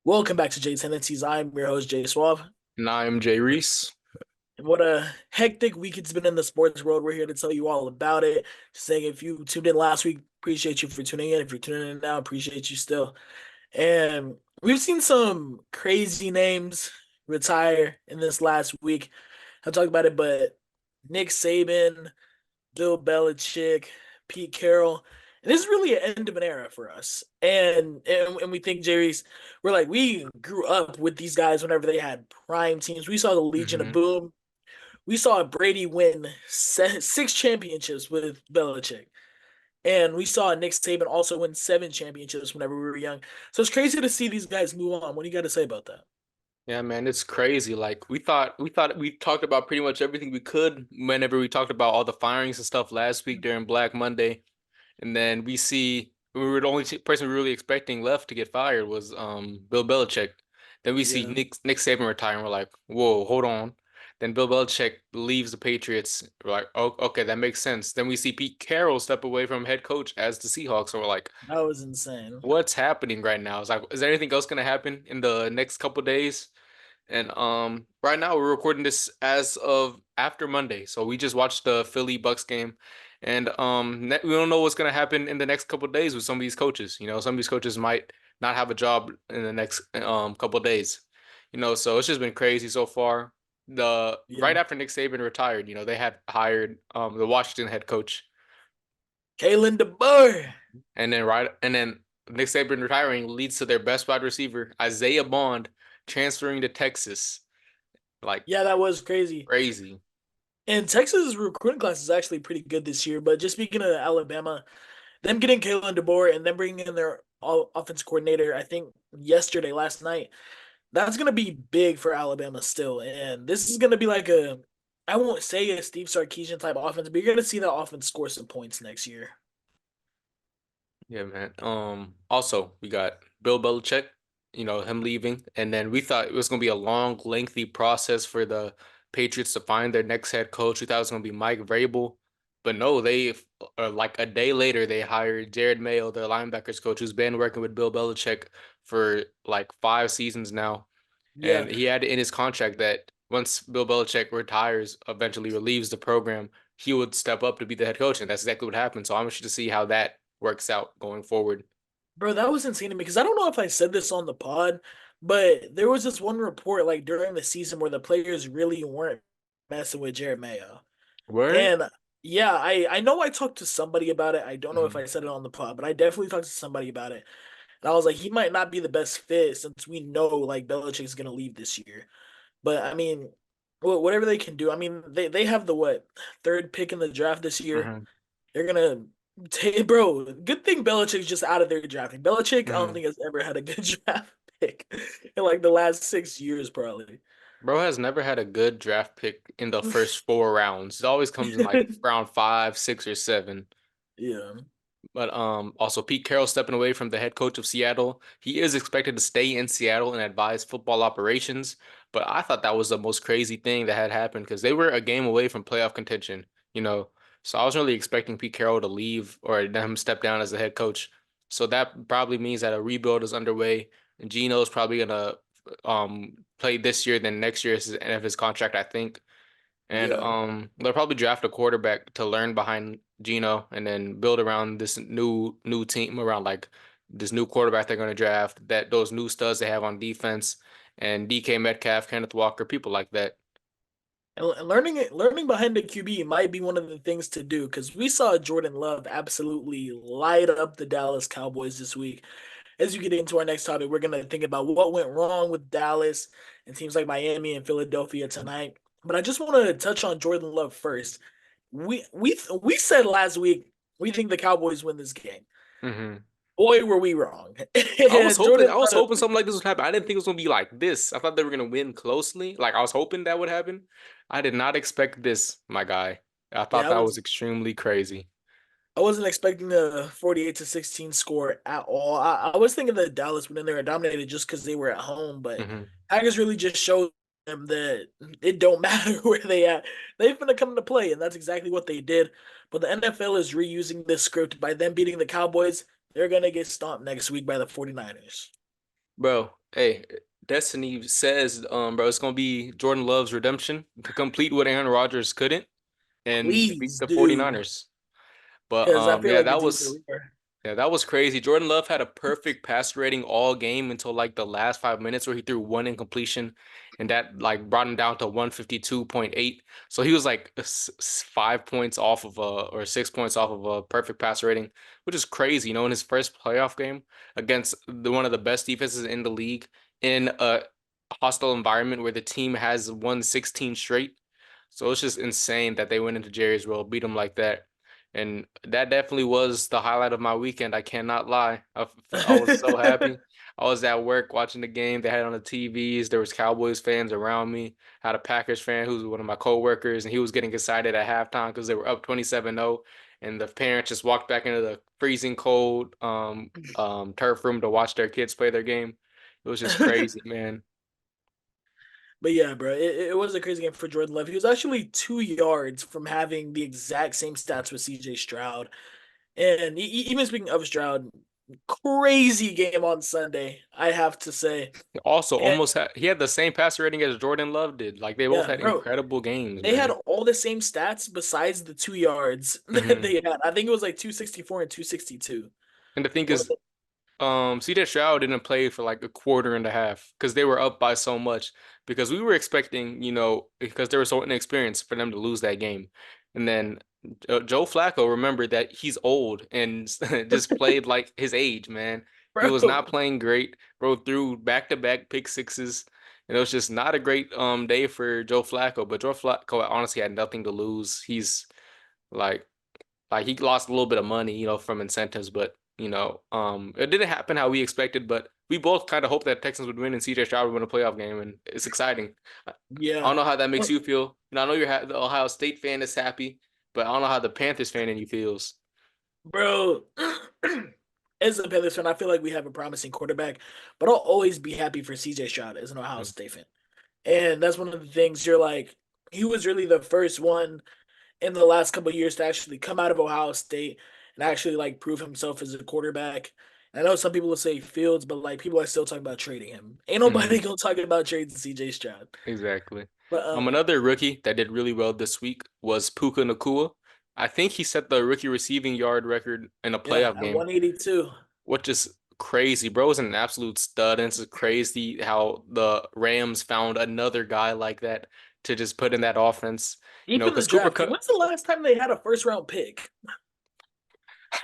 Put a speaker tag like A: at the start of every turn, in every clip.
A: Welcome back to Jay Tendencies. I'm your host, Jay Suave.
B: And I'm Jreese.
A: And what a hectic week it's been in the sports world. We're here to tell you all about it. Just saying, if you tuned in last week, appreciate you for tuning in. If you're tuning in now, appreciate you still. And we've seen some crazy names retire in this last week. I'll talk about it, but Nick Saban, Bill Belichick, Pete Carroll. And this is really an end of an era for us. And we think Jerry's we're like we grew up with these guys whenever they had prime teams. We saw the Legion of
B: hmm
A: Boom. We saw Brady win six championships with Belichick. And we saw Nick Saban also win seven championships whenever we were young. So it's crazy to see these guys move on. What do you got to say about that?
B: Yeah, man, it's crazy. Like we thought we talked about pretty much everything we could whenever we talked about all the firings and stuff last week during Black Monday. And then we were the only person we were really expecting left to get fired was Bill Belichick. Then we see
A: Yeah,
B: Nick Saban retire and we're like, whoa, hold on. Then Bill Belichick leaves the Patriots. We're like, oh, okay, that makes sense. Then we see Pete Carroll step away from head coach as the Seahawks. So we're like,
A: that was insane.
B: what's happening right now? It's like, is there anything else gonna happen in the next couple days? And right now we're recording this as of after Monday. So we just watched the Philly Bucks game. And we don't know what's gonna happen in the next couple days with some of these coaches. You know, some of these coaches might not have a job in the next couple days. You know, so it's just been crazy so far. The
A: Yeah.
B: right after Nick Saban retired, they had hired the Washington head coach.
A: Kalen DeBoer.
B: And then Nick Saban retiring leads to their best wide receiver, Isaiah Bond, transferring to Texas. Like
A: Yeah, that was crazy.
B: crazy.
A: And Texas' recruiting class is actually pretty good this year. But just speaking of Alabama, them getting Kalen DeBoer and then bringing in their offense coordinator, I think last night, that's going to be big for Alabama still. And this is going to be like I won't say a Steve Sarkisian type offense, but you're going to see that offense score some points next year.
B: Yeah, man. Also we got Bill Belichick, him leaving, and then we thought it was gonna be a long, lengthy process for the Patriots to find their next head coach. We thought it was gonna be Mike Vrabel, but no, like a day later they hired Jared Mayo, their linebackers coach, who's been working with Bill Belichick for like 5 seasons now.
A: Yeah.
B: And he had in his contract that once Bill Belichick retires, eventually relieves the program, he would step up to be the head coach. And that's exactly what happened. So I'm interested to see how that works out going forward.
A: Bro, that was insane to me because I don't know if I said this on the pod, but there was this one report like during the season where the players really weren't messing with Jared Mayo.
B: Word?
A: And yeah, I know I talked to somebody about it. I don't know if
B: hmm
A: I said it on the pod, but I definitely talked to somebody about it. And I was like, he might not be the best fit since we know like Belichick's gonna leave this year. But I mean, whatever they can do. I mean, they have the third pick in the draft this year.
B: hmm
A: They're gonna take bro. Good thing Belichick's just out of their drafting. Belichick, I don't
B: hmm
A: think has ever had a good draft pick in like the last 6 years, probably.
B: Bro has never had a good draft pick in the first 4 rounds. It always comes in like round 5, 6, or 7.
A: Yeah,
B: But also Pete Carroll stepping away from the head coach of Seattle. He is expected to stay in Seattle and advise football operations. But I thought that was the most crazy thing that had happened because they were a game away from playoff contention, you know. So I was really expecting Pete Carroll to leave or them step down as the head coach. So that probably means that a rebuild is underway. And Gino's probably gonna play this year, then next year is the end of his contract, I think. And
A: yeah.
B: they'll probably draft a quarterback to learn behind Gino and then build around this new team around like this new quarterback they're going to draft, that those new studs they have on defense and DK Metcalf, Kenneth Walker, people like that.
A: And learning behind the QB might be one of the things to do because we saw Jordan Love absolutely light up the Dallas Cowboys this week. As you get into our next topic, we're gonna think about what went wrong with Dallas and teams like Miami and Philadelphia tonight. But I just want to touch on Jordan Love first. We said last week we think the Cowboys win this game.
B: hmm
A: Boy, were we wrong.
B: I was
A: And
B: hoping
A: Jordan
B: I was
A: started.
B: hoping something like this would happen. I didn't think it was gonna be like this. I thought they were gonna win closely. Like I was hoping that would happen. I did not expect this, my guy. I thought
A: Yeah,
B: that was extremely crazy.
A: I wasn't expecting a 48-16 score at all. I was thinking that Dallas would in there and dominated just because they were at home, but
B: hmm
A: Tigers really just showed them that it don't matter where they at. They've been to come to play, and that's exactly what they did. But the NFL is reusing this script by them beating the Cowboys. They're gonna get stomped next week by the 49ers.
B: Bro, Hey, Destiny says, bro, it's gonna be Jordan Love's redemption to complete what Aaron Rodgers couldn't and beat
A: Please
B: the
A: do,
B: 49ers. But
A: because I feel
B: yeah,
A: like it's his career.
B: that was crazy. Jordan Love had a perfect pass rating all game until like the last 5 minutes where he threw one incompletion and that like brought him down to 152.8. So he was like 5 points off of or 6 points off of a perfect pass rating, which is crazy, in his first playoff game against one of the best defenses in the league in a hostile environment where the team has won 16 straight. So it's just insane that they went into Jerry's world, beat him like that. And that definitely was the highlight of my weekend. I cannot lie. I was so happy. I was at work watching the game. They had it on the TVs. There was Cowboys fans around me. I had a Packers fan who's one of my coworkers, and he was getting excited at halftime because they were up 27-0. And the parents just walked back into the freezing cold turf room to watch their kids play their game. It was just crazy, man.
A: But yeah, bro, it was a crazy game for Jordan Love. He was actually 2 yards from having the exact same stats with CJ Stroud. And even speaking of Stroud, crazy game on Sunday, I have to say.
B: Also,
A: And
B: he had the same passer rating as Jordan Love did. Like they both
A: yeah,
B: had
A: bro,
B: incredible games,
A: they had
B: man.
A: all the same stats besides the 2 yards that
B: Hmm.
A: they had. I think it was like 264 and 262.
B: And the thing
A: One of
B: is,
A: the,
B: CJ Stroud didn't play for like a quarter and a half because they were up by so much. Because we were expecting, because they were so inexperienced for them to lose that game. And then Joe Flacco remembered that he's old and just played like his age, man. He was not
A: bro,
B: playing great. Bro threw back-to-back pick sixes. And it was just not a great day for Joe Flacco. But Joe Flacco honestly had nothing to lose. He's like he lost a little bit of money, from incentives, but it didn't happen how we expected. But we both kind of hoped that Texans would win and CJ Stroud would win a playoff game, and it's exciting. I don't
A: yeah,
B: know how that makes you feel. I know the Ohio State fan is happy, but I don't know how the Panthers fan in you feels.
A: bro. As a Panthers fan, I feel like we have a promising quarterback, but I'll always be happy for CJ Stroud as an Ohio
B: Mm.
A: State fan. And that's one of the things you're like, he was really the first one in the last couple of years to actually come out of Ohio State and actually like prove himself as a quarterback. And I know some people will say Fields, but like people are still talking about trading him. Ain't nobody
B: Hmm.
A: gonna talk about trading CJ Stroud.
B: Exactly.
A: But
B: Another rookie that did really well this week was Puka Nacua. I think he set the rookie receiving yard record in a
A: yeah,
B: playoff
A: at
B: game,
A: 182.
B: which is crazy. Bro is an absolute stud, and it's crazy how the Rams found another guy like that to just put in that offense.
A: Deep in the
B: Because Cooper
A: draft.
B: Cup,
A: When's the last time they had a first round pick?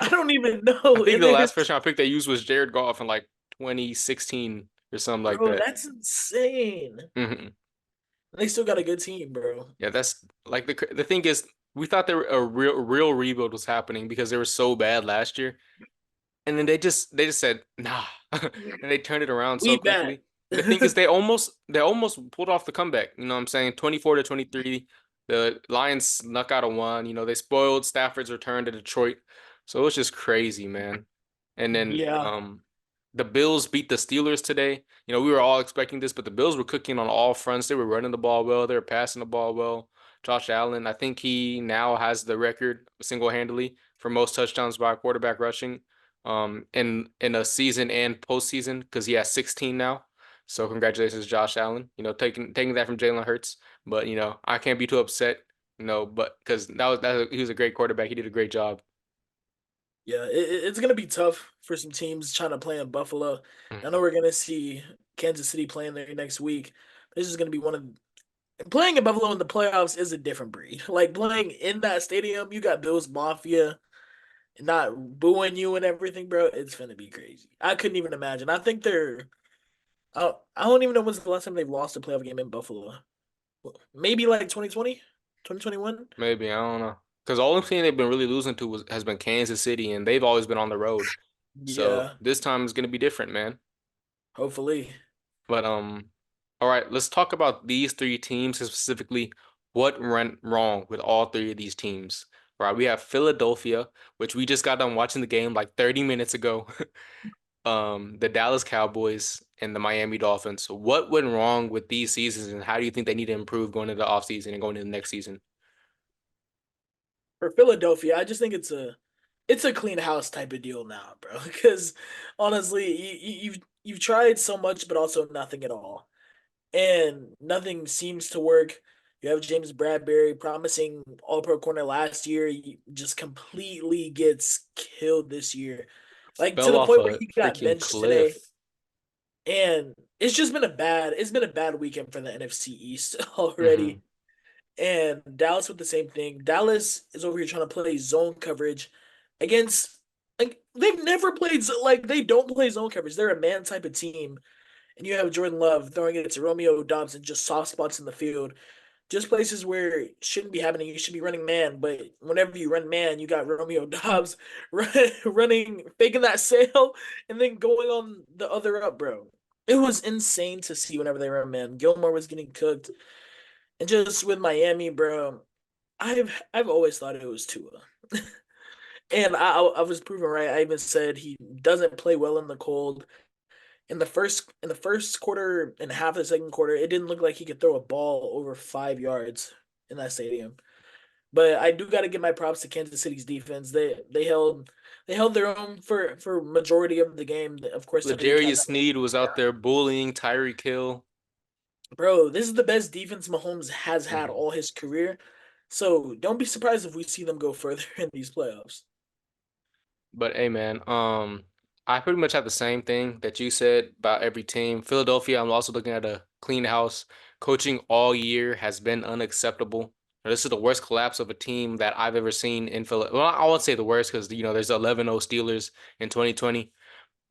A: I don't even
B: I
A: know.
B: think
A: And
B: the last
A: there's
B: first round pick they used was Jared Goff in like 2016 or something like
A: bro,
B: that.
A: that's insane.
B: Hmm.
A: They still got a good team, bro.
B: Yeah, that's like the thing is, we thought there a real rebuild was happening because they were so bad last year. And then they just said nah, and they turned it around so
A: We bet.
B: quickly. And the thing is, they almost pulled off the comeback. You know what I'm saying? 24-23, the Lions snuck out of one. They spoiled Stafford's return to Detroit, so it was just crazy, man. And then
A: Yeah.
B: the Bills beat the Steelers today. We were all expecting this, but the Bills were cooking on all fronts. They were running the ball well. They were passing the ball well. Josh Allen, I think he now has the record single-handedly for most touchdowns by a quarterback rushing in a season and postseason because he has 16 now. So congratulations, Josh Allen. Taking that from Jalen Hurts. But I can't be too upset. But because he was a great quarterback. He did a great job.
A: Yeah, it's gonna be tough for some teams trying to play in Buffalo. I know
B: Mhm.
A: we're gonna see Kansas City playing there next week. This is gonna be one of playing in Buffalo in the playoffs is a different breed. Like playing in that stadium, you got Bills Mafia not booing you and everything, bro. It's gonna be crazy. I couldn't even imagine. I think they're. I don't even know when's the last time they've lost a playoff game in Buffalo. Maybe like 2020, 2021.
B: Maybe I don't know because the only thing they've been really losing to has been Kansas City, and they've always been on the road. So
A: Yeah,
B: this time is gonna be different, man.
A: hopefully.
B: But all right, let's talk about these three teams and specifically what went wrong with all three of these teams. All right, we have Philadelphia, which we just got done watching the game like 30 minutes ago. The Dallas Cowboys and the Miami Dolphins. So what went wrong with these seasons, and how do you think they need to improve going into the offseason and going into the next season?
A: For Philadelphia, I just think it's a clean house type of deal now, bro. Because honestly, you've tried so much, but also nothing at all, and nothing seems to work. You have James Bradbury, promising All Pro corner last year, he just completely gets killed this year, like to
B: Fell
A: the
B: off
A: point where
B: a
A: he got
B: freaking
A: benched today.
B: cliff.
A: And it's been a bad weekend for the NFC East
B: Hmm.
A: already. And Dallas with the same thing. Dallas is over here trying to play zone coverage against, like, they've never played like they don't play zone coverage. They're a man type of team. And you have Jordan Love throwing it to Romeo Dobbs in just soft spots in the field. Just places where it shouldn't be happening. You should be running man, but whenever you run man, you got Romeo Dobbs running, faking that sail, and then going on the other up, bro. It was insane to see whenever they ran man. Gilmore was getting cooked, and just with Miami, bro. I've always thought it was Tua, and I was proven right. I even said he doesn't play well in the cold. In the first quarter and half of the second quarter, it didn't look like he could throw a ball over 5 yards in that stadium. But I do got to give my props to Kansas City's defense. They held their own for majority of the game. Of course, Tyree had
B: L'Jarius
A: that.
B: Sneed was out there bullying Tyreek Hill.
A: Bro, this is the best defense Mahomes has had
B: Mhm.
A: all his career. So don't be surprised if we see them go further in these playoffs.
B: But hey, man, I pretty much have the same thing that you said about every team. Philadelphia, I'm also looking at a clean house. Coaching all year has been unacceptable. This is the worst collapse of a team that I've ever seen in Philadelphia. Well, I won't say the worst because there's 11-0 Steelers in 2020.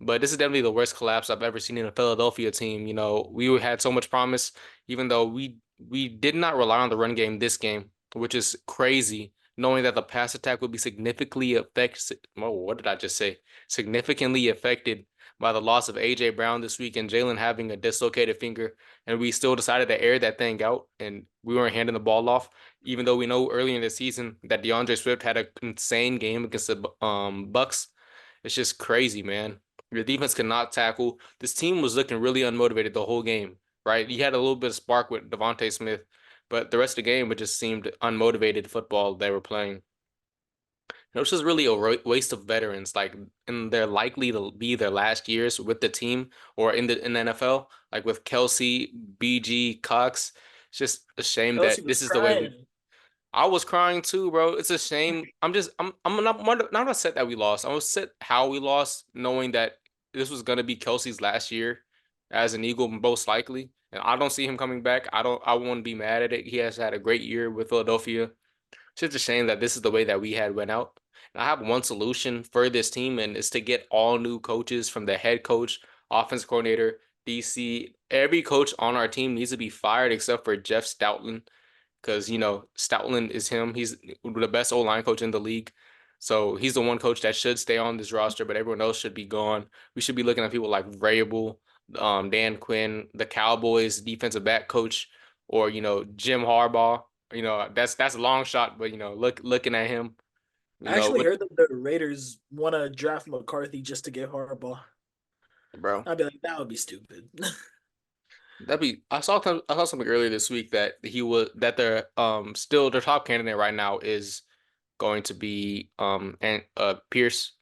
B: But this is definitely the worst collapse I've ever seen in a Philadelphia team. We had so much promise, even though we did not rely on the run game this game, which is crazy, knowing that the pass attack would be significantly affected. Oh, what did I just say? Significantly affected by the loss of AJ Brown this week and Jalen having a dislocated finger, and we still decided to air that thing out, and we weren't handing the ball off, even though we know early in the season that DeAndre Swift had an insane game against the Bucks. It's just crazy, man. Your defense cannot tackle. This team was looking really unmotivated the whole game, right? You had a little bit of spark with Devontae Smith, but the rest of the game, it just seemed unmotivated football they were playing. This is really a waste of veterans, like, and they're likely to be their last years with the team or in the NFL, like with Kelsey, BG, Cox. It's just a shame
A: Kelsey
B: that
A: was
B: this is the way we
A: crying.
B: I was crying too, bro. It's a shame. I'm not upset that we lost. I'm upset how we lost, knowing that this was gonna be Kelsey's last year as an Eagle, most likely. And I don't see him coming back. I won't be mad at it. He has had a great year with Philadelphia. It's just a shame that this is the way that we had went out. And I have one solution for this team, and it's to get all new coaches from the head coach, offense coordinator, DC. Every coach on our team needs to be fired except for Jeff Stoutland because Stoutland is him. He's the best O line coach in the league, so he's the one coach that should stay on this roster. But everyone else should be gone. We should be looking at people like Vrabel, Dan Quinn, the Cowboys defensive back coach, or Jim Harbaugh. That's a long shot, but looking at him,
A: I actually
B: what,
A: heard that the Raiders want to draft McCarthy just to get Harbaugh.
B: bro.
A: I'd be like, that would be stupid.
B: That'd be. I saw something earlier this week that he was that they're still their top candidate right now is going to be and Pierce.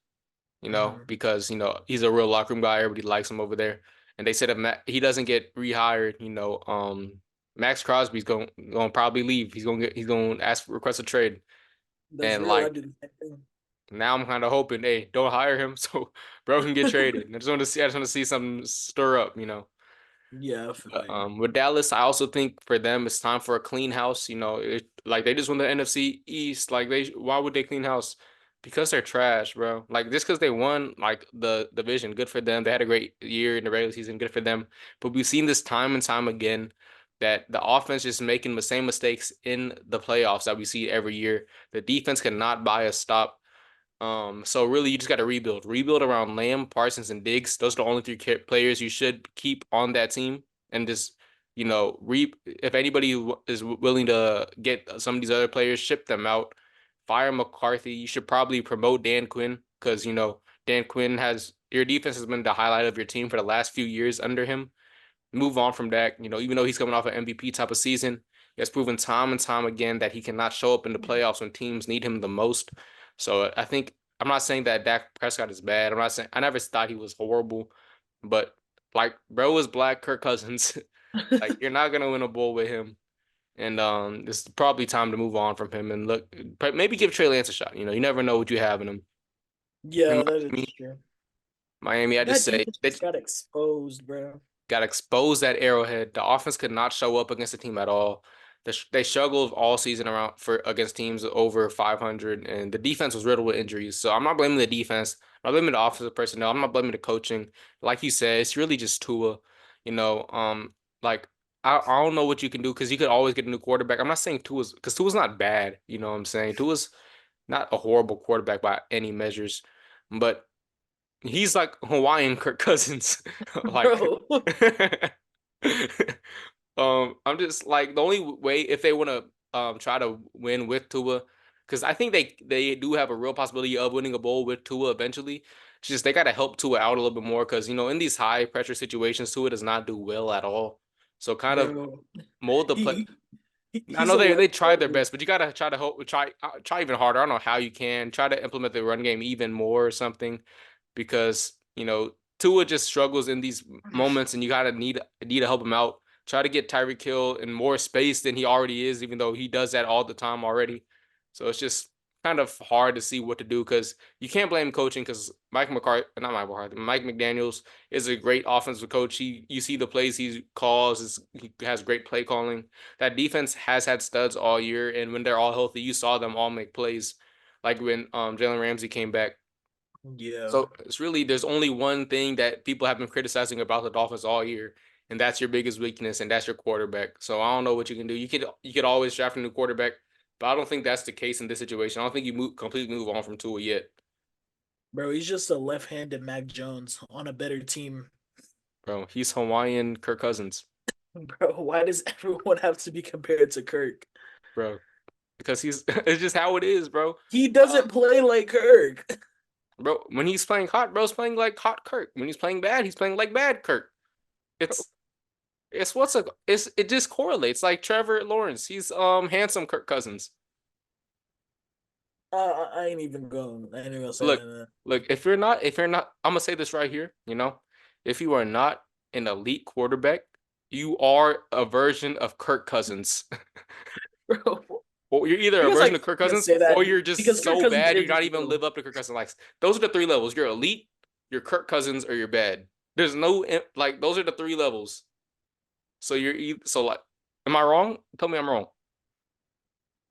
A: Mhm.
B: Because he's a real locker room guy. Everybody likes him over there. And they said if he doesn't get rehired, Max Crosby's going to probably leave. He's going to request a trade.
A: That's
B: And
A: real. I
B: like
A: do the same thing.
B: now I'm kind of hoping, hey, don't hire him so bro can get traded. I just want to see something stir up.
A: Yeah, I feel you.
B: With Dallas, I also think for them it's time for a clean house. Like they just won the NFC East. Like why would they clean house? Because they're trash, bro. Like just because they won like the division, good for them. They had a great year in the regular season, good for them. But we've seen this time and time again that the offense is making the same mistakes in the playoffs that we see every year. The defense cannot buy a stop. So really, you just got to rebuild around Lamb, Parsons, and Diggs. Those are the only three players you should keep on that team, and just if anybody is willing to get some of these other players, ship them out. Fire McCarthy. You should probably promote Dan Quinn because Dan Quinn has your defense has been the highlight of your team for the last few years under him. Move on from that. Even though he's coming off an MVP type of season, he has proven time and time again that he cannot show up in the playoffs when teams need him the most. So I think I'm not saying that Dak Prescott is bad. I'm not saying I never thought he was horrible, but Like, bro is Black Kirk Cousins. Like, you're not gonna win a bowl with him. And it's probably time to move on from him and look, but maybe give Trey Lance a shot. You never know what you have in him. In
A: Yeah, that is
B: Miami,
A: true.
B: Miami, I just
A: That
B: say
A: defense
B: they
A: just got exposed, bro.
B: got exposed at Arrowhead. The offense could not show up against the team at all. They struggled all season around for against teams over 500, and the defense was riddled with injuries. So I'm not blaming the defense. I'm not blaming the offensive personnel. I'm not blaming the coaching. Like you said, it's really just Tua. You know, like I don't know what you can do because you could always get a new quarterback. I'm not saying Tua's because Tua's not bad. You know what I'm saying? Tua's not a horrible quarterback by any measures, but he's like Hawaiian Kirk Cousins. Like
A: Bro.
B: I'm just like the only way if they want to try to win with Tua, because I think they do have a real possibility of winning a bowl with Tua eventually. It's just they got to help Tua out a little bit more because in these high pressure situations, Tua does not do well at all. So kind of
A: Bro.
B: mold the play.
A: He,
B: I
A: he's
B: know
A: a
B: they tried their
A: leftover.
B: best, but you gotta try to hope try even harder. I don't know how you can try to implement the run game even more or something because Tua just struggles in these moments, and you gotta need to help him out. Try to get Tyreek Hill in more space than he already is, even though he does that all the time already. So it's just kind of hard to see what to do because you can't blame coaching because Mike McDaniel's is a great offensive coach. You see the plays he calls, he has great play calling. That defense has had studs all year, and when they're all healthy, you saw them all make plays. Like when Jalen Ramsey came back,
A: Yeah.
B: so it's really there's only one thing that people have been criticizing about the Dolphins all year, and that's your biggest weakness, and that's your quarterback. So I don't know what you can do. You could always draft a new quarterback, but I don't think that's the case in this situation. I don't think completely move on from Tua yet,
A: Bro, he's just a left-handed Mac Jones on a better team.
B: bro. He's Hawaiian Kirk Cousins,
A: Bro, why does everyone have to be compared to Kirk?
B: bro, because he's it's just how it is, bro.
A: He
B: Uh,
A: doesn't play like Kirk.
B: bro, when he's playing hot, bro's playing like hot Kirk. When he's playing bad, he's playing like bad Kirk. It's it just correlates like Trevor Lawrence. He's handsome Kirk Cousins.
A: I ain't even going. I ain't even gonna say
B: Look,
A: that.
B: look, if you're not, I'm gonna say this right here, if you are not an elite quarterback, you are a version of Kirk Cousins.
A: Bro,
B: Or you're either a
A: because
B: version
A: like
B: of Kirk
A: you can
B: Cousins
A: say
B: or
A: that
B: you're just
A: because Kirk
B: so
A: Cousins
B: bad you
A: is
B: not
A: just
B: even
A: real.
B: live up to Kirk Cousins. Like those are the three levels. You're elite, you're Kirk Cousins, or you're bad. There's no like those are the three levels. So so like, am I wrong? Tell me I'm wrong.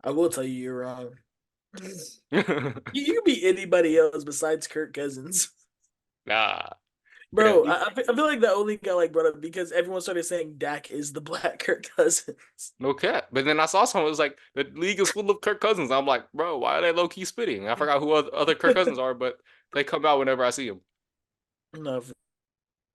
A: I will tell you you're wrong. You can be anybody else besides Kirk Cousins.
B: Nah, you're
A: Bro,
B: elite.
A: I feel like that only got like brought up because everyone started saying Dak is the black Kirk Cousins.
B: No cap. But then I saw someone was like, the league is full of Kirk Cousins. I'm like, bro, why are they low key spitting? I forgot who other Kirk Cousins are, but they come out whenever I see them.
A: No,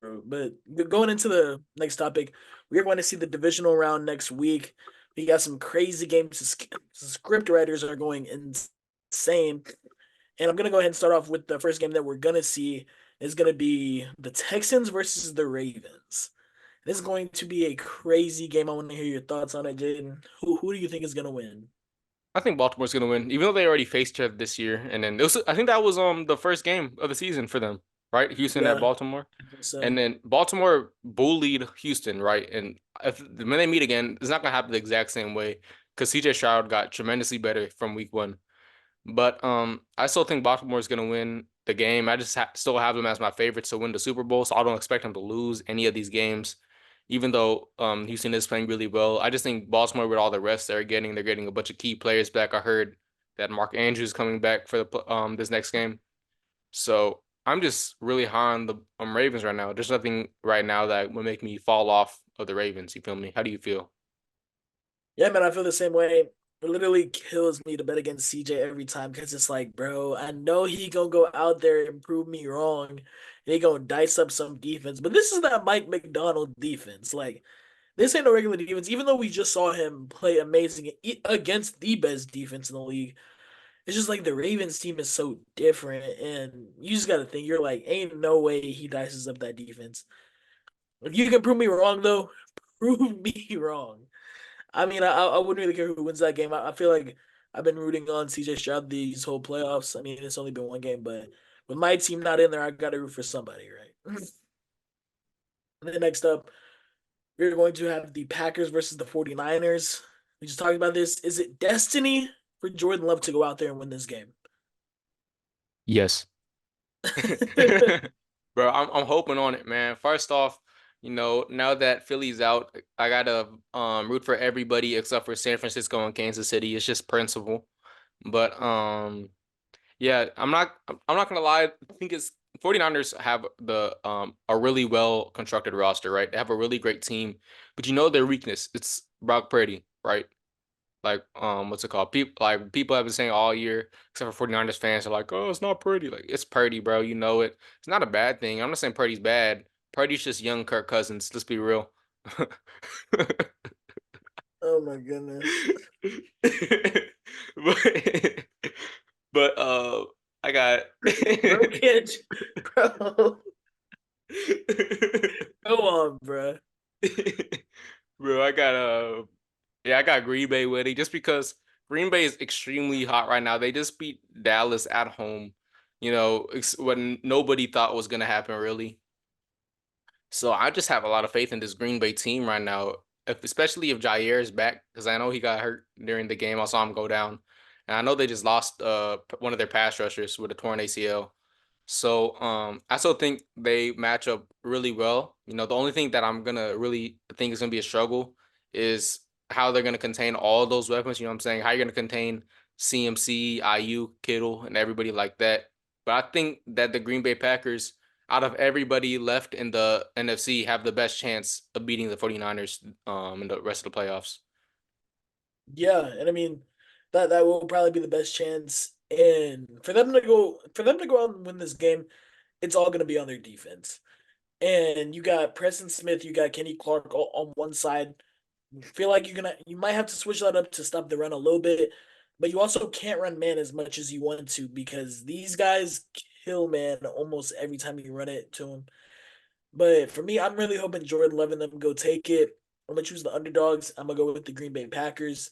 A: but going into the next topic, we're going to see the divisional round next week. We got some crazy games. Script writers are going insane. And I'm going to go ahead and start off with the first game that we're going to see is going to be the Texans versus the Ravens. This is going to be a crazy game. I want to hear your thoughts on it, Jaden. Who do you think is going to win?
B: I think Baltimore's gonna win, even though they already faced each other this year. And then I think that was the first game of the season for them, right? Houston at
A: Yeah,
B: Baltimore.
A: I think
B: And
A: so.
B: then Baltimore bullied Houston, right? And when they meet again, it's not gonna happen the exact same way because CJ Stroud got tremendously better from week one. But I still think Baltimore is going to win the game. I just still have them as my favorites to win the Super Bowl, so I don't expect them to lose any of these games. Even though Houston is playing really well, I just think Baltimore with all the rest they're getting a bunch of key players back. I heard that Mark Andrews is coming back for the this next game, so I'm just really high on the Ravens right now. There's nothing right now that would make me fall off of the Ravens. You feel me? How do you feel?
A: Yeah, man, I feel the same way. It literally kills me to bet against CJ every time because it's like, bro, I know he gonna go out there and prove me wrong. And he gonna dice up some defense, but this is that Mike McDonald defense. Like, this ain't no regular defense. Even though we just saw him play amazing against the best defense in the league, it's just like the Ravens team is so different, and you just gotta think you're like, ain't no way he dices up that defense. If you can prove me wrong, though, prove me wrong. I mean, I wouldn't really care who wins that game. I feel like I've been rooting on CJ Stroud these whole playoffs. I mean, it's only been one game, but with my team not in there, I got to root for somebody, right? And then next up, we're going to have the Packers versus the 49ers. We just talked about this. Is it destiny for Jordan Love to go out there and win this game?
B: Yes. Bro, I'm hoping on it, man. First off, now that Philly's out, I gotta root for everybody except for San Francisco and Kansas City. It's just principle. But yeah, I'm not gonna lie. I think it's 49ers have the a really well constructed roster, right? They have a really great team, but their weakness. It's Brock Purdy, right? Like what's it called? People have been saying all year, except for 49ers fans are like, oh, it's not Purdy. Like it's Purdy, bro. You know it. It's not a bad thing. I'm not saying Purdy's bad. Purdy's just young Kirk Cousins. Let's be real.
A: Oh my goodness.
B: but I got
A: Bro can't bro. Go on, bro.
B: bro, I got Green Bay with it just because Green Bay is extremely hot right now. They just beat Dallas at home, when nobody thought was gonna happen really. So I just have a lot of faith in this Green Bay team right now, especially if Jair is back, because I know he got hurt during the game. I saw him go down, and I know they just lost one of their pass rushers with a torn ACL. So I still think they match up really well. The only thing that I'm gonna really think is gonna be a struggle is how they're gonna contain all those weapons. You know what I'm saying? How you're gonna contain CMC, IU, Kittle, and everybody like that. But I think that the Green Bay Packers, out of everybody left in the NFC, have the best chance of beating the 49ers in the rest of the playoffs.
A: Yeah, and I mean that will probably be the best chance. And for them to go out and win this game, it's all gonna be on their defense. And you got Preston Smith, you got Kenny Clark on one side. Feel like you might have to switch that up to stop the run a little bit, but you also can't run man as much as you want to because these guys kill man almost every time you run it to them. But for me, I'm really hoping Jordan Love and them go take it. I'm gonna choose the underdogs. I'm gonna go with the Green Bay Packers.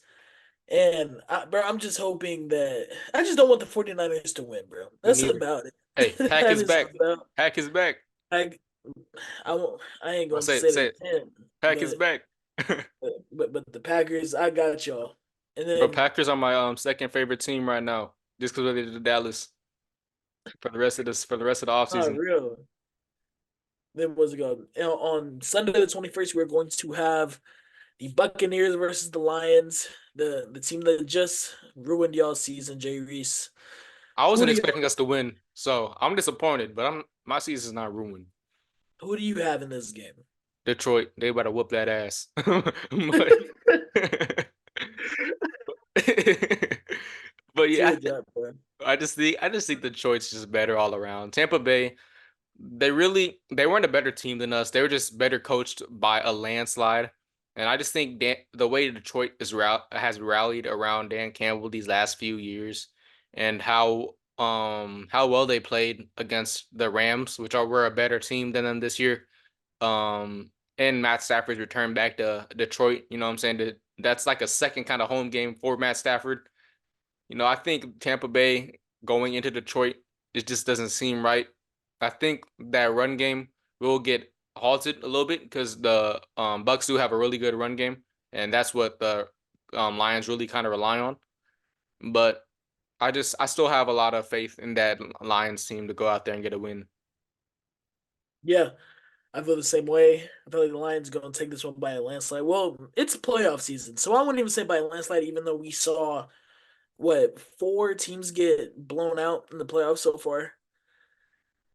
A: And bro, I'm just hoping that I just don't want the 49ers to win, bro.
B: Me
A: That's
B: neither.
A: about it.
B: Hey, Pack
A: That
B: is
A: is
B: back.
A: about
B: Pack is back.
A: I I won't I ain't
B: I
A: gonna
B: said,
A: say it
B: said,
A: again,
B: Pack is
A: but
B: back.
A: but the Packers, I got y'all. And
B: Bro,
A: then
B: Packers are my second favorite team right now, just because they did Dallas for the rest of the
A: not
B: offseason.
A: real. Then what's it called? On Sunday the 21st, we're going to have the Buccaneers versus the Lions, the team that just ruined y'all season, Jay Reese.
B: I
A: Who
B: wasn't
A: do you
B: expecting us to win, so I'm disappointed, but my season's not ruined.
A: who do you have in this game?
B: Detroit, they better whoop that ass. But but
A: Do
B: yeah,
A: it, job, bro.
B: I just think Detroit's just better all around. Tampa Bay, they weren't a better team than us. They were just better coached by a landslide. And I just think the way Detroit has rallied around Dan Campbell these last few years, and how well they played against the Rams, which were a better team than them this year. And Matt Stafford's return back to Detroit, you know what I'm saying? That's like a second kind of home game for Matt Stafford. I think Tampa Bay going into Detroit, it just doesn't seem right. I think that run game will get halted a little bit because the Bucks do have a really good run game, and that's what the Lions really kind of rely on. But I still have a lot of faith in that Lions team to go out there and get a win.
A: Yeah, I feel the same way. I feel like the Lions are going to take this one by a landslide. Well, it's playoff season, so I wouldn't even say by a landslide, even though we saw what four teams get blown out in the playoffs so far,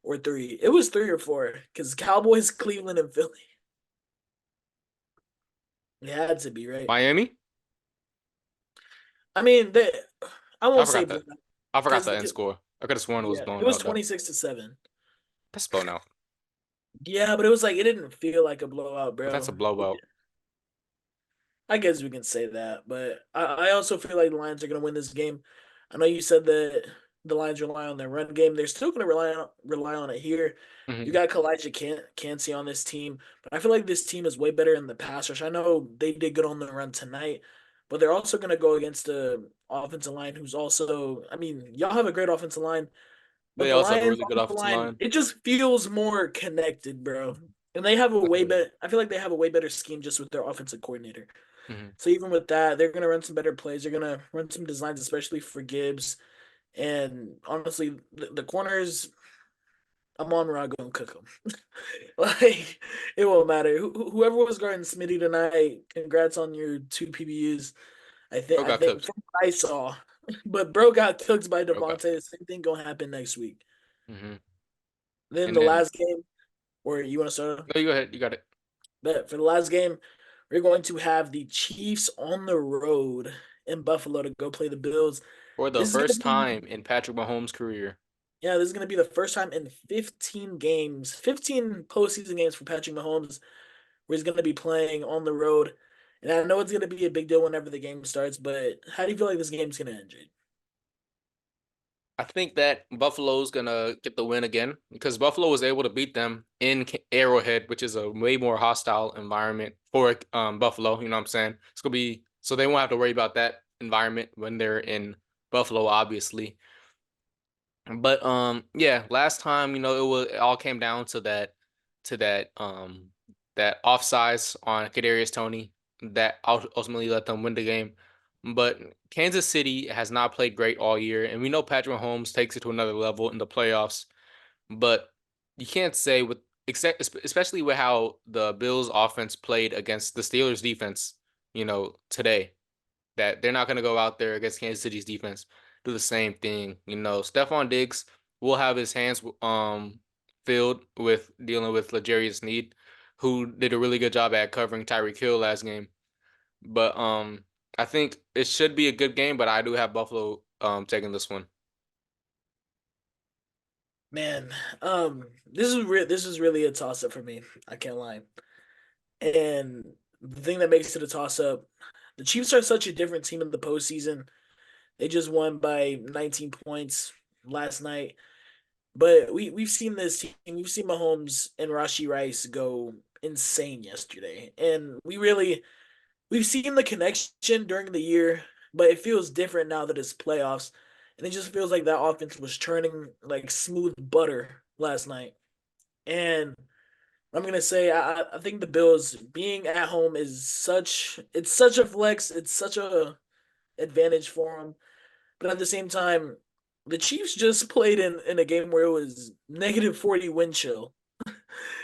A: or three. It was three or four because Cowboys, Cleveland, and Philly. It had to be right.
B: Miami?
A: I mean, I
B: I
A: won't say
B: forgot that.
A: blown out
B: I forgot
A: because
B: the end score. I could have sworn it was
A: yeah, it
B: blown
A: was
B: out though.
A: 26-7.
B: That's blown out.
A: Yeah, but it was like it didn't feel like a blowout,
B: But that's a
A: bro.
B: blowout.
A: I guess we can say that, but I also feel like the Lions are going to win this game. I know you said that the Lions rely on their run game. They're still going to rely on it here. You
B: Hmm.
A: got Kalijah Cansey on this team, but I feel like this team is way better in the pass rush. I know they did good on the run tonight, but they're also going to go against the offensive line, who's also. I mean, y'all have a great offensive line, but
B: They
A: the
B: also have a
A: Lions'
B: really good
A: offensive
B: offensive
A: line
B: line.
A: it just feels more connected, bro. And they have a
B: That's
A: way
B: really
A: better. I feel like they have a way better scheme just with their offensive coordinator.
B: good.
A: So even with that, they're gonna run some better plays. They're gonna run some designs, especially for Gibbs. And honestly, the corners, I'm on Rago and cook them. Like it won't matter. Whoever was guarding Smitty tonight, congrats on your two PBUs.
B: Bro
A: I
B: got
A: think
B: cooked.
A: from what I saw, but bro got cooked by
B: Bro got
A: Devontae. Same thing gonna happen next week.
B: hmm
A: Then
B: And
A: the
B: then
A: last game, or you want to start?
B: no, you go ahead. You got it.
A: Bet for the last game, we're going to have the Chiefs on the road in Buffalo to go play the Bills.
B: For the
A: This is gonna
B: first
A: be
B: time in Patrick Mahomes' career.
A: Yeah, this is gonna be the first time in 15 games, 15 postseason games for Patrick Mahomes, where he's gonna be playing on the road. And I know it's gonna be a big deal whenever the game starts, but how do you feel like this game's gonna end, Jade?
B: I think that Buffalo's gonna get the win again because Buffalo was able to beat them in Arrowhead, which is a way more hostile environment for Buffalo. You know what I'm saying? It's gonna be so they won't have to worry about that environment when they're in Buffalo, obviously. But yeah, last time, it all came down to that offsides on Kadarius Toney that ultimately let them win the game. But Kansas City has not played great all year, and we know Patrick Mahomes takes it to another level in the playoffs. But you can't say with except especially with how the Bills offense played against the Steelers defense, today that they're not going to go out there against Kansas City's defense, do the same thing. Stephon Diggs will have his hands filled with dealing with L'Jarius Sneed, who did a really good job at covering Tyreek Hill last game. But I think it should be a good game, but I do have Buffalo taking this one.
A: Man, this is really a toss up for me. I can't lie. And the thing that makes it a toss up, the Chiefs are such a different team in the postseason. They just won by 19 points last night. But we've seen this team. We've seen Mahomes and Rashi Rice go insane yesterday, and we've seen the connection during the year, but it feels different now that it's playoffs, and it just feels like that offense was turning like smooth butter last night. And I'm gonna say I think the Bills being at home is such a flex. It's such a advantage for them. But at the same time, the Chiefs just played in a game where it was -40 wind chill.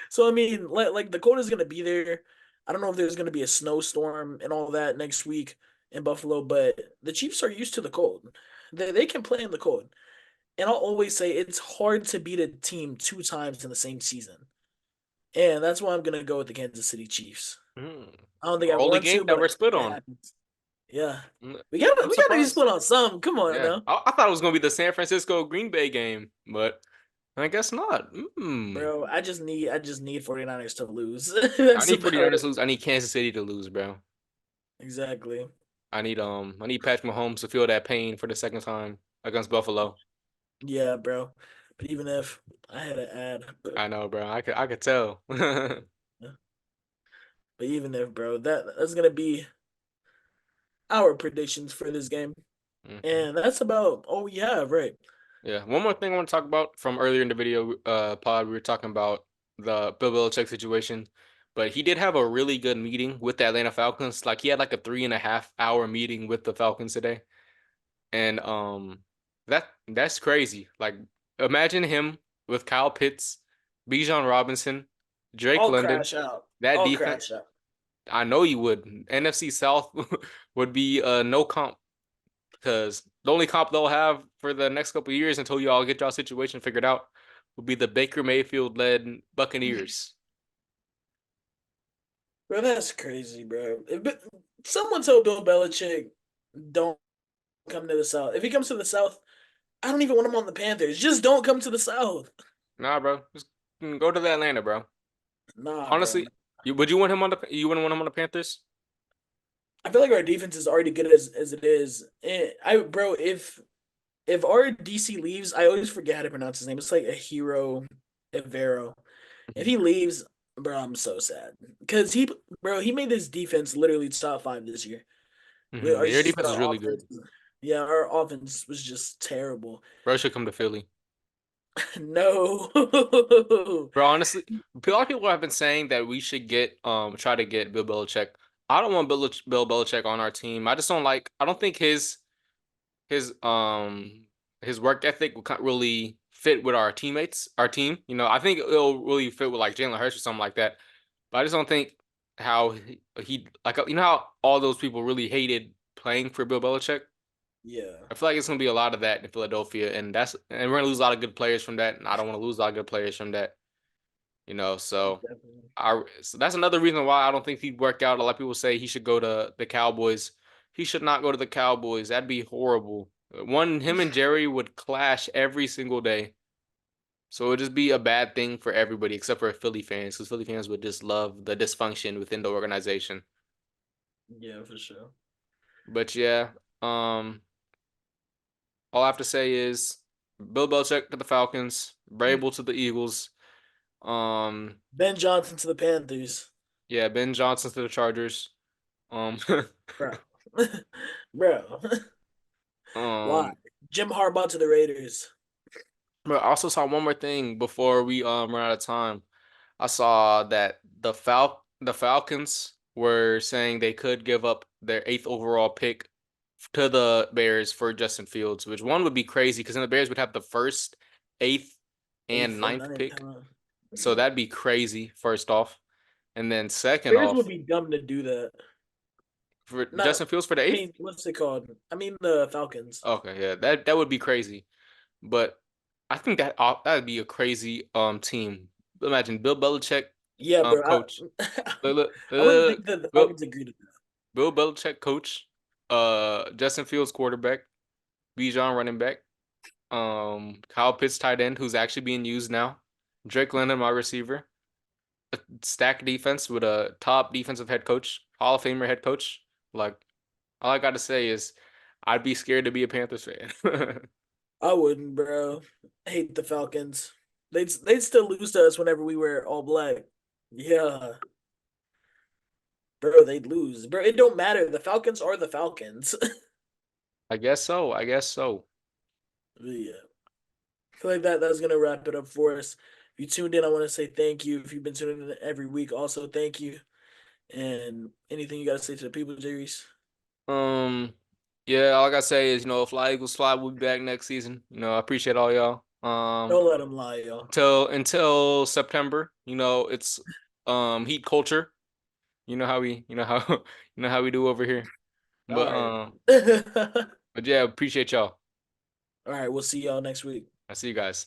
A: So I mean, like the cold is gonna be there. I don't know if there's gonna be a snowstorm and all that next week in Buffalo, but the Chiefs are used to the cold. They can play in the cold. And I'll always say it's hard to beat a team two times in the same season. And that's why I'm gonna go with the Kansas City Chiefs.
B: Mm.
A: I don't think
B: Our
A: I
B: only
A: want
B: game
A: to,
B: that
A: but
B: we're split
A: it
B: on.
A: happens. Yeah.
B: Mm, I'm
A: We gotta be
B: surprised.
A: split on some. Come on
B: Yeah,
A: now.
B: I thought it was gonna be the San Francisco Green Bay game, but I guess not.
A: Bro, I just need 49ers to lose.
B: I
A: That's
B: need
A: about
B: 49ers
A: it.
B: to lose. I need Kansas City to lose, bro.
A: Exactly.
B: I need Patrick Mahomes to feel that pain for the second time against Buffalo.
A: Yeah, bro. But even if I had to add,
B: I know, bro. I could tell.
A: but even if, bro, that's gonna be our predictions for this game.
B: Mhm.
A: And that's about all we have, right?
B: Yeah. One more thing I want to talk about from earlier in the video pod, we were talking about the Bill Belichick situation, but he did have a really good meeting with the Atlanta Falcons. Like he had like a 3.5 hour meeting with the Falcons today. And that's crazy. Like imagine him with Kyle Pitts, Bijan Robinson, Drake
A: I'll
B: London,
A: crash out.
B: that
A: I'll
B: defense.
A: crash out.
B: I know you would. NFC South would be no comp because the only comp they'll have for the next couple of years until you all get y'all situation figured out would be the Baker Mayfield led Buccaneers.
A: Bro, that's crazy, bro. Someone told Bill Belichick, don't come to the South. If he comes to the South, I don't even want him on the Panthers. Just don't come to the South.
B: Nah, bro. Just go to the Atlanta, bro.
A: Nah, bro.
B: Honestly, you want him on the you wouldn't want him on the Panthers?
A: I feel like our defense is already good as it is. Bro, if our DC leaves, I always forget how to pronounce his name. It's like a hero Evero. If
B: Mhm.
A: he leaves, bro, I'm so sad. Because he made this defense literally top five this year. It's
B: Your
A: just that
B: defense is
A: our
B: really good.
A: offense, yeah, our offense was just terrible.
B: Bro should come to Philly.
A: No.
B: But honestly, a lot of people have been saying that we should get try to get Bill Belichick. I don't want Bill Belichick on our team. I just don't like. I don't think his his work ethic will really fit with our teammates, our team. I think it'll really fit with like Jalen Hurts or something like that. But I just don't think how he like how all those people really hated playing for Bill Belichick.
A: Yeah,
B: I feel like it's gonna be a lot of that in Philadelphia, and we're gonna lose a lot of good players from that, and I don't want to lose a lot of good players from that. So
A: definitely.
B: so that's another reason why I don't think he'd work out. A lot of people say he should go to the Cowboys. He should not go to the Cowboys. That'd be horrible. Him and Jerry would clash every single day. So it would just be a bad thing for everybody except for Philly fans, because Philly fans would just love the dysfunction within the organization.
A: Yeah, for sure.
B: But yeah, um, all I have to say is Bill Belichick to the Falcons, Vrabel to the Eagles. Um,
A: Ben Johnson to the Panthers.
B: yeah, Ben Johnson to the Chargers. Um,
A: Bro. Bro. Why?
B: um,
A: Jim Harbaugh to the Raiders.
B: but I also saw one more thing before we run out of time. I saw that the Falcons were saying they could give up their eighth overall pick to the Bears for Justin Fields, which one would be crazy because then the Bears would have the first, eighth, and
A: Eighth and
B: ninth
A: ninth,
B: pick.
A: huh?
B: So that'd be crazy, first off. And then second
A: Bears would
B: off,
A: be dumb to do that.
B: for
A: Not,
B: Justin Fields for the
A: I
B: eighth.
A: mean, what's it called? I mean, the Falcons.
B: Okay, yeah, that would be crazy. But I think that'd be a crazy team. Imagine Bill Belichick,
A: Yeah, bro.
B: coach.
A: I wouldn't think that the
B: Bill
A: Falcons agreed to that.
B: Bill Belichick coach, Justin Fields quarterback, Bijan running back, Kyle Pitts tight end who's actually being used now, Drake London my receiver, a stacked defense with a top defensive head coach, Hall of Famer head coach. Like all I got to say is, I'd be scared to be a Panthers fan.
A: I wouldn't, bro. I hate the Falcons. They'd still lose to us whenever we wear all black. Yeah, bro, they'd lose. Bro, it don't matter. The Falcons are the Falcons.
B: I guess so. I guess so.
A: Yeah. I feel like that's gonna wrap it up for us. If you tuned in, I want to say thank you. If you've been tuning in every week, also thank you. And anything you gotta say to the people, Jreese?
B: Um, yeah, all I gotta say is, Fly Eagles Fly, we'll be back next season. I appreciate all y'all.
A: Don't let them lie, y'all.
B: Until September, it's heat culture. You know how we do over here.
A: All
B: But
A: right.
B: but yeah, appreciate y'all.
A: All right, we'll see y'all next week.
B: I see you guys.